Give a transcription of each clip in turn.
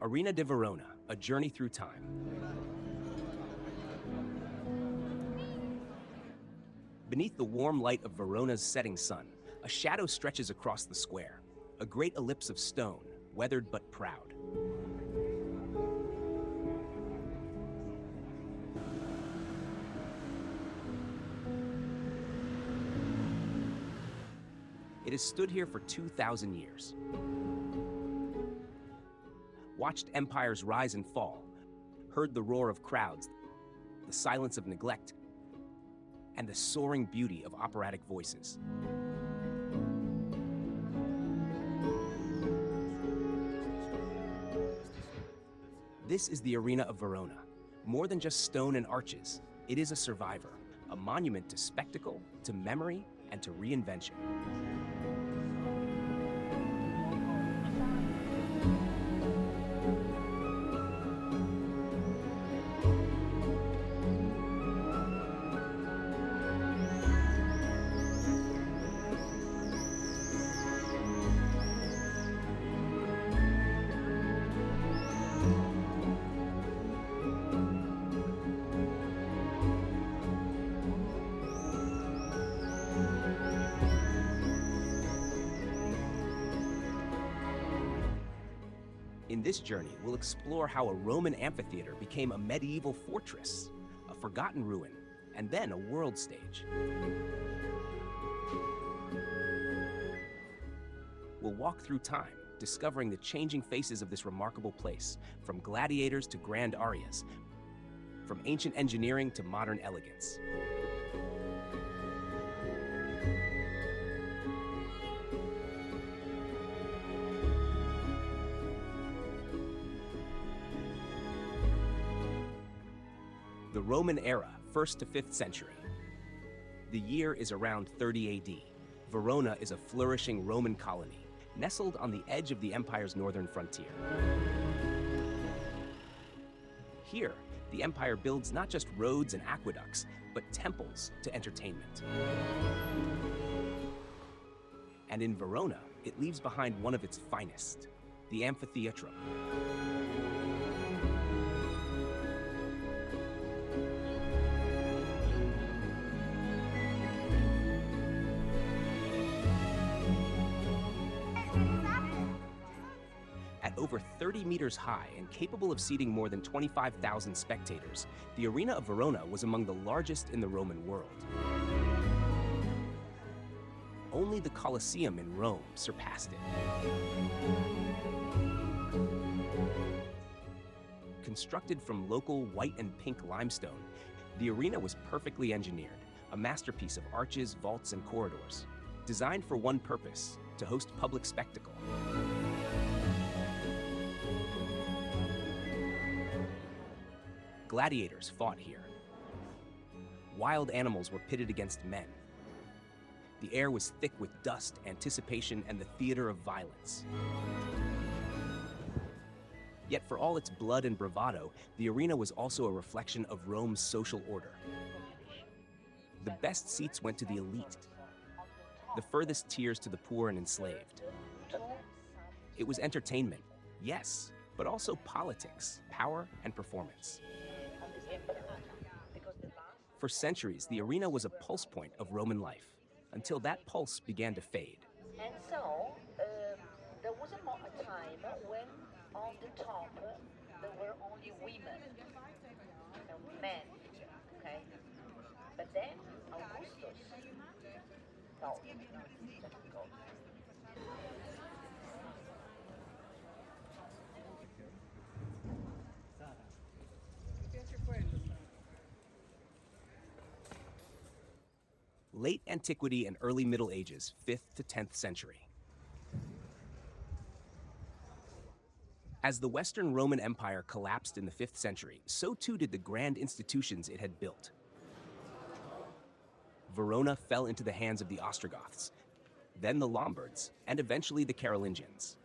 Arena di Verona, a journey through time. Beneath the warm light of Verona's setting sun, a shadow stretches across the square, a great ellipse of stone, weathered but proud. It has stood here for 2,000 years. Watched empires rise and fall, heard the roar of crowds, the silence of neglect, and the soaring beauty of operatic voices. This is the Arena of Verona. More than just stone and arches, it is a survivor, a monument to spectacle, to memory, and to reinvention. In this journey, we'll explore how a Roman amphitheater became a medieval fortress, a forgotten ruin, and then a world stage. We'll walk through time, discovering the changing faces of this remarkable place, from gladiators to grand arias, from ancient engineering to modern elegance. The Roman era, 1st to 5th century. The year is around 30 AD. Verona is a flourishing Roman colony, nestled on the edge of the empire's northern frontier. Here, the empire builds not just roads and aqueducts, but temples to entertainment. And in Verona, it leaves behind one of its finest, the amphitheatrum. At over 30 meters high and capable of seating more than 25,000 spectators, the Arena of Verona was among the largest in the Roman world. Only the Coloseum in Rome surpassed it. Constructed from local white and pink limestone, the arena was perfectly engineered, a masterpiece of arches, vaults, and corridors, designed for one purpose: to host public spectacle. Gladiators fought here. Wild animals were pitted against men. The air was thick with dust, anticipation, and the theater of violence. Yet for all its blood and bravado, the arena was also a reflection of Rome's social order. The best seats went to the elite, the furthest tiers to the poor and enslaved. It was entertainment, yes, but also politics, power, and performance. For centuries, the arena was a pulse point of Roman life, until that pulse began to fade. And so, there was a time when on the top there were only women, men, okay? But then Augustus thought, Late Antiquity and Early Middle Ages, 5th to 10th century. As the Western Roman Empire collapsed in the 5th century, so too did the grand institutions it had built. Verona fell into the hands of the Ostrogoths, then the Lombards, and eventually the Carolingians.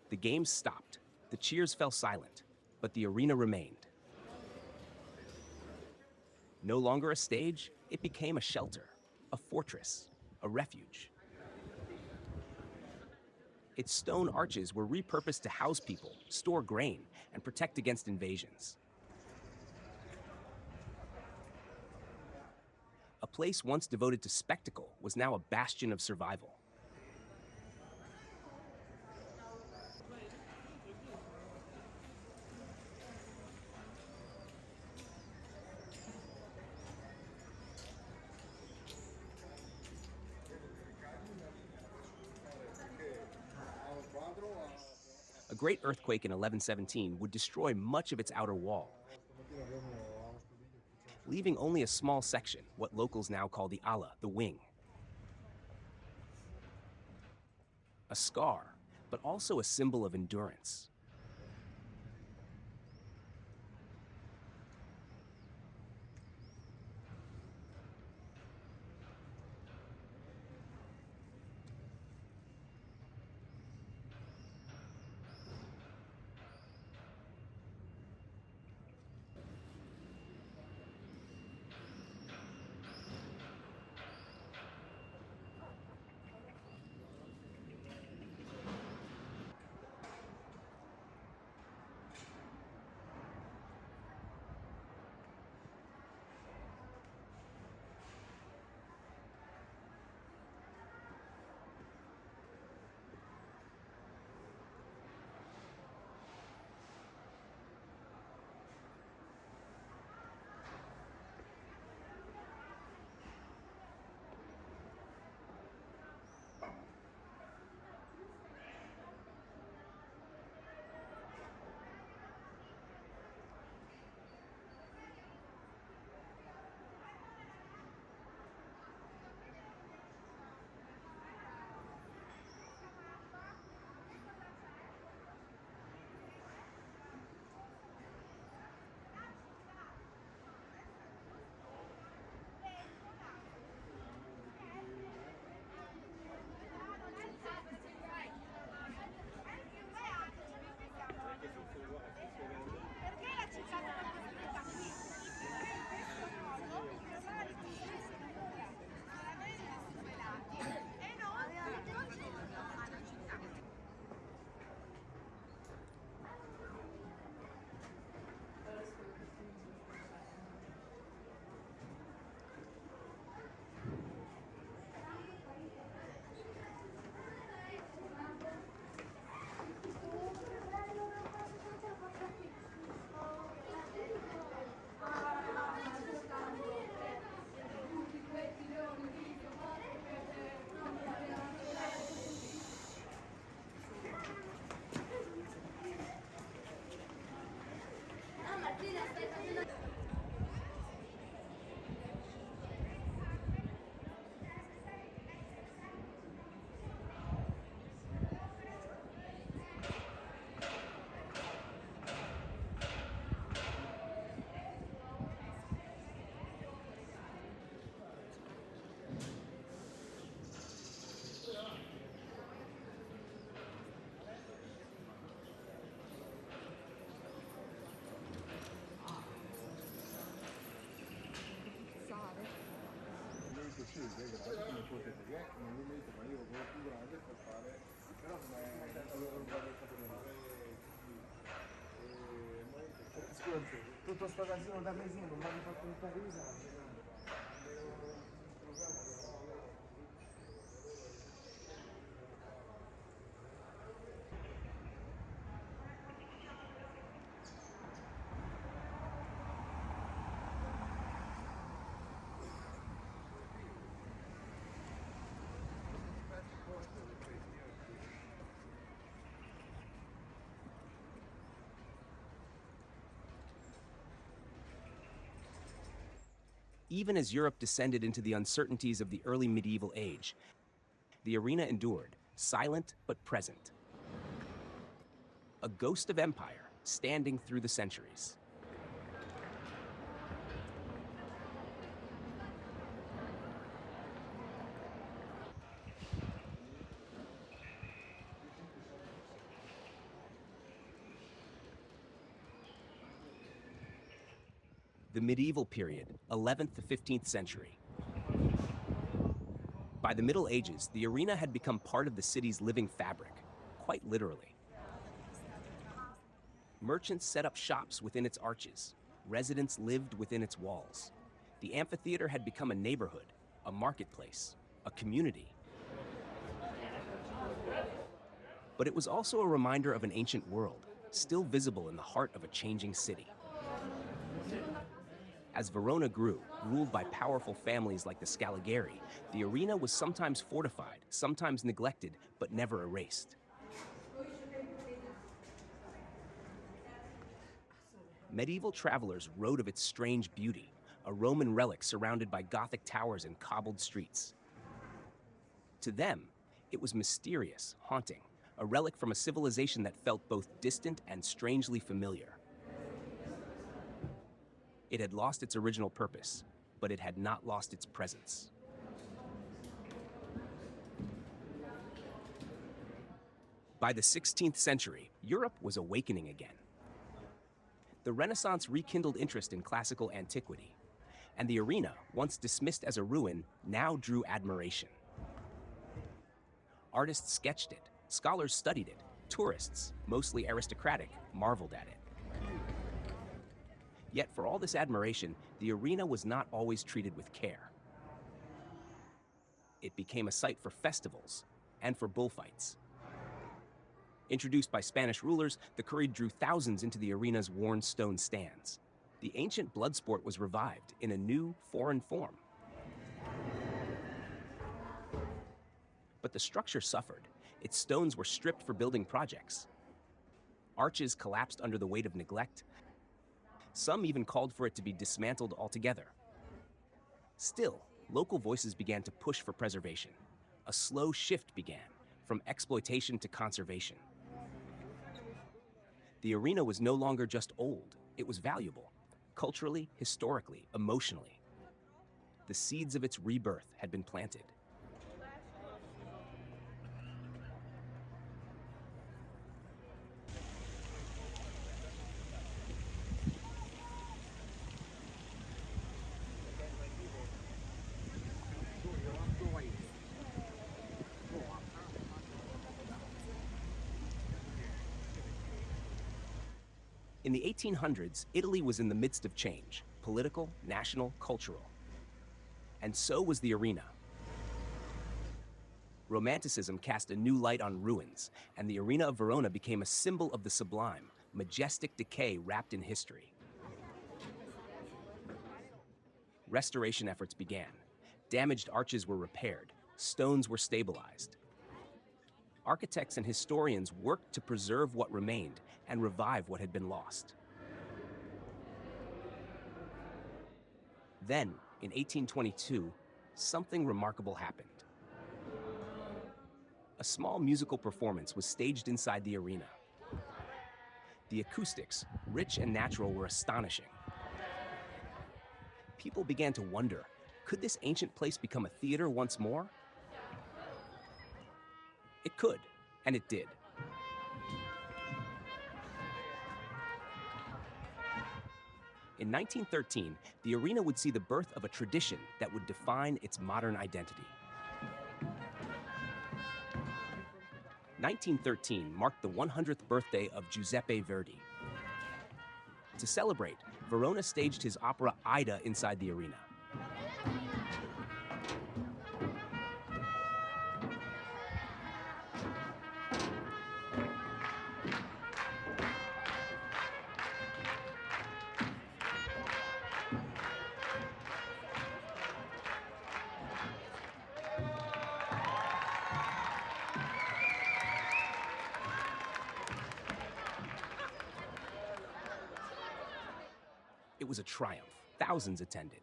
The games stopped, the cheers fell silent, but the arena remained. No longer a stage, it became a shelter, a fortress, a refuge. Its stone arches were repurposed to house people, store grain, and protect against invasions. A place once devoted to spectacle was now a bastion of survival. A great earthquake in 1117 would destroy much of its outer wall, leaving only a small section, what locals now call the ala, the wing. A scar, but also a symbol of endurance. Tutto sto casino da mesino, non mi ha fatto un paese. Even as Europe descended into the uncertainties of the early medieval age, the arena endured, silent but present. A ghost of empire standing through the centuries. The medieval period, 11th to 15th century. By the Middle Ages, the arena had become part of the city's living fabric. quite literally. Merchants set up shops within its arches. Residents lived within its walls. The amphitheater had become a neighborhood, a marketplace, a community. But it was also a reminder of an ancient world, still visible in the heart of a changing city. As Verona grew, ruled by powerful families like the Scaligeri, the arena was sometimes fortified, sometimes neglected, but never erased. Medieval travelers wrote of its strange beauty, a Roman relic surrounded by Gothic towers and cobbled streets. To them, it was mysterious, haunting, a relic from a civilization that felt both distant and strangely familiar. It had lost its original purpose, but it had not lost its presence. By the 16th century, Europe was awakening again. The Renaissance rekindled interest in classical antiquity, and the arena, once dismissed as a ruin, now drew admiration. Artists sketched it, scholars studied it, tourists, mostly aristocratic, marveled at it. Yet for all this admiration, the arena was not always treated with care. It became a site for festivals and for bullfights. Introduced by Spanish rulers, the curried drew thousands into the arena's worn stone stands. The ancient blood sport was revived in a new, foreign form. But the structure suffered. Its stones were stripped for building projects. Arches collapsed under the weight of neglect. Some even called for it to be dismantled altogether. Still, local voices began to push for preservation. A slow shift began, from exploitation to conservation. The arena was no longer just old, it was valuable, culturally, historically, emotionally. The seeds of its rebirth had been planted. In the 1800s, Italy was in the midst of change, political, national, cultural. And so was the arena. Romanticism cast a new light on ruins, and the arena of Verona became a symbol of the sublime, majestic decay wrapped in history. Restoration efforts began. Damaged arches were repaired, stones were stabilized. Architects and historians worked to preserve what remained and revive what had been lost. Then, in 1822, something remarkable happened. A small musical performance was staged inside the arena. The acoustics, rich and natural, were astonishing. People began to wonder, could this ancient place become a theater once more? It could, and it did. In 1913, the arena would see the birth of a tradition that would define its modern identity. 1913 marked the 100th birthday of Giuseppe Verdi. To celebrate, Verona staged his opera Aida inside the arena. It was a triumph. Thousands attended.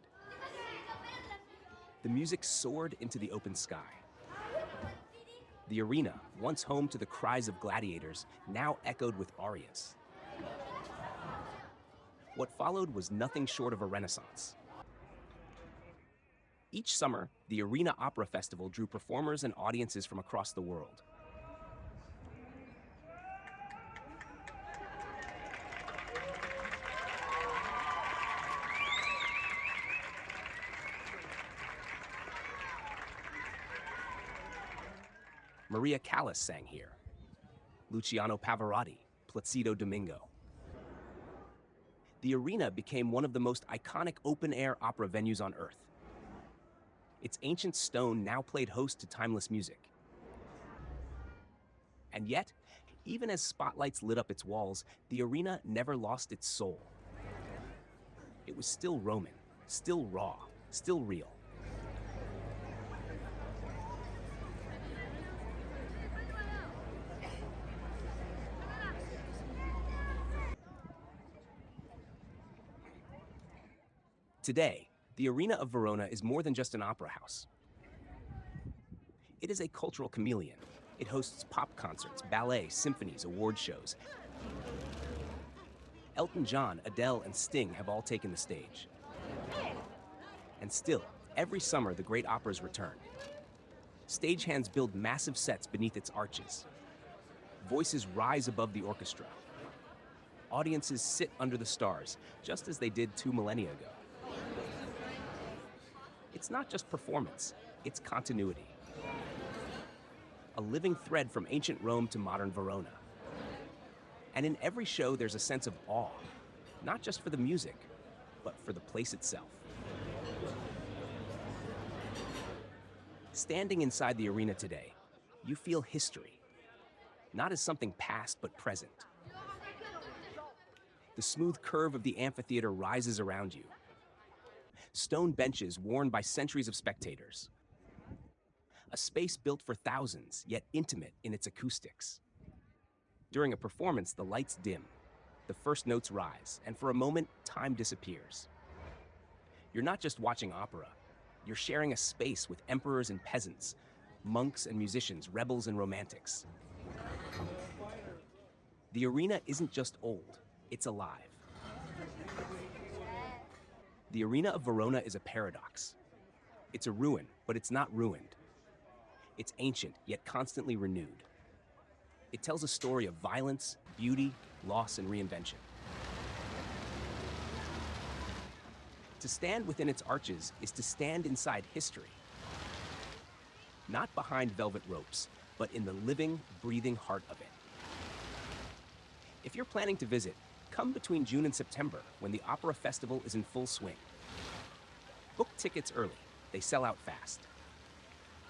The music soared into the open sky. The arena, once home to the cries of gladiators, now echoed with arias. What followed was nothing short of a renaissance. Each summer, the Arena Opera Festival drew performers and audiences from across the world. Maria Callas sang here. Luciano Pavarotti, Placido Domingo. The arena became one of the most iconic open-air opera venues on Earth. Its ancient stone now played host to timeless music. And yet, even as spotlights lit up its walls, the arena never lost its soul. It was still Roman, still raw, still real. Today, the Arena of Verona is more than just an opera house. It is a cultural chameleon. It hosts pop concerts, ballet, symphonies, award shows. Elton John, Adele, and Sting have all taken the stage. And still, every summer the great operas return. Stagehands build massive sets beneath its arches. Voices rise above the orchestra. Audiences sit under the stars, just as they did 2 millennia ago. It's not just performance, it's continuity. A living thread from ancient Rome to modern Verona. And in every show, there's a sense of awe, not just for the music, but for the place itself. Standing inside the arena today, you feel history, not as something past, but present. The smooth curve of the amphitheater rises around you. Stone benches worn by centuries of spectators. A space built for thousands, yet intimate in its acoustics. During a performance, the lights dim, the first notes rise, and for a moment, time disappears. You're not just watching opera, you're sharing a space with emperors and peasants, monks and musicians, rebels and romantics. The arena isn't just old, it's alive. The Arena of Verona is a paradox. It's a ruin, but it's not ruined. It's ancient, yet constantly renewed. It tells a story of violence, beauty, loss, and reinvention. To stand within its arches is to stand inside history. Not behind velvet ropes, but in the living, breathing heart of it. If you're planning to visit, come between June and September when the Opera Festival is in full swing. Book tickets early, they sell out fast.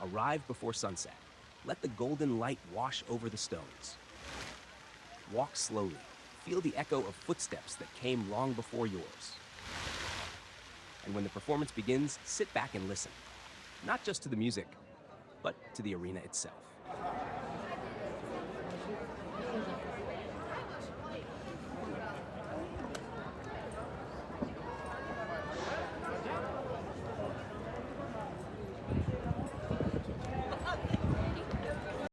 Arrive before sunset. Let the golden light wash over the stones. Walk slowly, feel the echo of footsteps that came long before yours. And when the performance begins, sit back and listen, not just to the music, but to the arena itself.